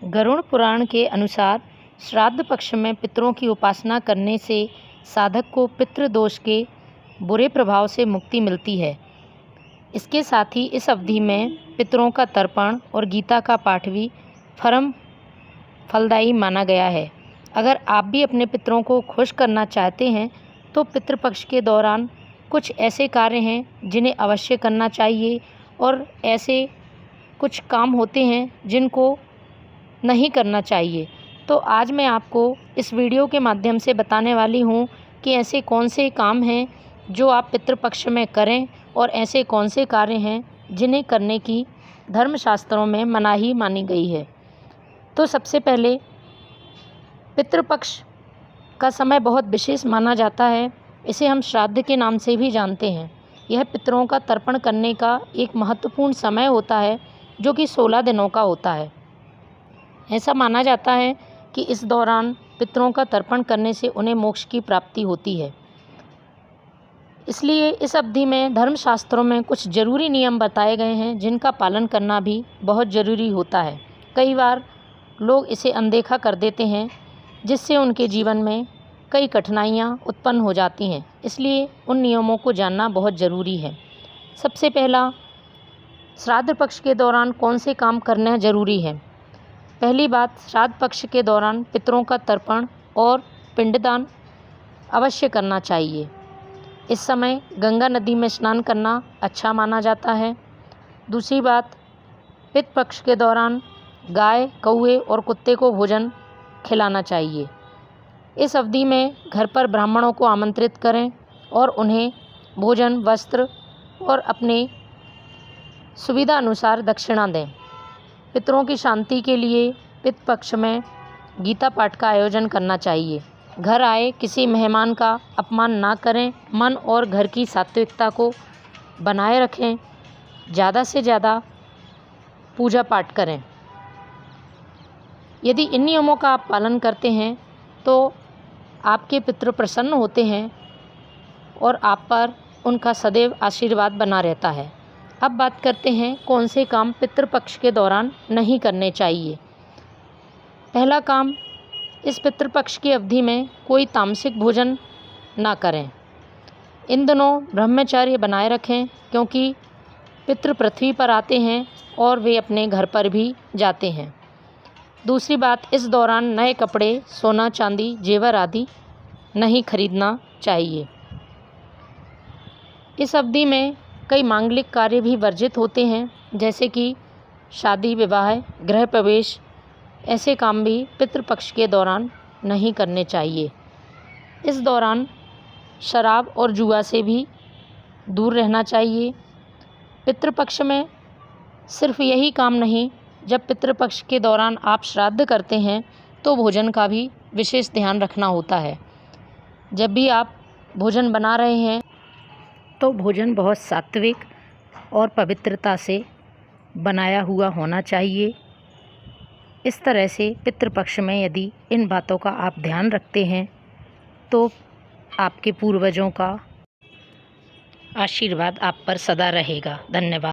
गरुड़ पुराण के अनुसार श्राद्ध पक्ष में पितरों की उपासना करने से साधक को पितृदोष के बुरे प्रभाव से मुक्ति मिलती है। इसके साथ ही इस अवधि में पितरों का तर्पण और गीता का पाठ भी परम फलदायी माना गया है। अगर आप भी अपने पितरों को खुश करना चाहते हैं तो पितृपक्ष के दौरान कुछ ऐसे कार्य हैं जिन्हें अवश्य करना चाहिए और ऐसे कुछ काम होते हैं जिनको नहीं करना चाहिए। तो आज मैं आपको इस वीडियो के माध्यम से बताने वाली हूँ कि ऐसे कौन से काम हैं जो आप पितृपक्ष में करें और ऐसे कौन से कार्य हैं जिन्हें करने की धर्मशास्त्रों में मनाही मानी गई है। तो सबसे पहले पितृपक्ष का समय बहुत विशेष माना जाता है। इसे हम श्राद्ध के नाम से भी जानते हैं। यह पितरों का तर्पण करने का एक महत्वपूर्ण समय होता है जो कि 16 दिनों का होता है। ऐसा माना जाता है कि इस दौरान पितरों का तर्पण करने से उन्हें मोक्ष की प्राप्ति होती है। इसलिए इस अवधि में धर्मशास्त्रों में कुछ ज़रूरी नियम बताए गए हैं जिनका पालन करना भी बहुत ज़रूरी होता है। कई बार लोग इसे अनदेखा कर देते हैं जिससे उनके जीवन में कई कठिनाइयाँ उत्पन्न हो जाती हैं। इसलिए उन नियमों को जानना बहुत ज़रूरी है। सबसे पहला, श्राद्ध पक्ष के दौरान कौन से काम करना ज़रूरी है। पहली बात, श्राद्ध पक्ष के दौरान पितरों का तर्पण और पिंडदान अवश्य करना चाहिए। इस समय गंगा नदी में स्नान करना अच्छा माना जाता है। दूसरी बात, पितृपक्ष के दौरान गाय, कौवे और कुत्ते को भोजन खिलाना चाहिए। इस अवधि में घर पर ब्राह्मणों को आमंत्रित करें और उन्हें भोजन, वस्त्र और अपने सुविधा अनुसार दक्षिणा दें। पितरों की शांति के लिए पितृपक्ष में गीता पाठ का आयोजन करना चाहिए। घर आए किसी मेहमान का अपमान ना करें। मन और घर की सात्विकता को बनाए रखें। ज़्यादा से ज़्यादा पूजा पाठ करें। यदि इन नियमों का आप पालन करते हैं तो आपके पितृ प्रसन्न होते हैं और आप पर उनका सदैव आशीर्वाद बना रहता है। अब बात करते हैं कौन से काम पितृपक्ष के दौरान नहीं करने चाहिए। पहला काम, इस पितृपक्ष की अवधि में कोई तामसिक भोजन ना करें। इन दिनों ब्रह्मचर्य बनाए रखें क्योंकि पितृ पृथ्वी पर आते हैं और वे अपने घर पर भी जाते हैं। दूसरी बात, इस दौरान नए कपड़े, सोना चांदी, जेवर आदि नहीं खरीदना चाहिए। इस अवधि में कई मांगलिक कार्य भी वर्जित होते हैं जैसे कि शादी, विवाह, गृह प्रवेश। ऐसे काम भी पितृपक्ष के दौरान नहीं करने चाहिए। इस दौरान शराब और जुआ से भी दूर रहना चाहिए। पितृपक्ष में सिर्फ यही काम नहीं, जब पितृपक्ष के दौरान आप श्राद्ध करते हैं तो भोजन का भी विशेष ध्यान रखना होता है। जब भी आप भोजन बना रहे हैं तो भोजन बहुत सात्विक और पवित्रता से बनाया हुआ होना चाहिए। इस तरह से पितृपक्ष में यदि इन बातों का आप ध्यान रखते हैं तो आपके पूर्वजों का आशीर्वाद आप पर सदा रहेगा। धन्यवाद।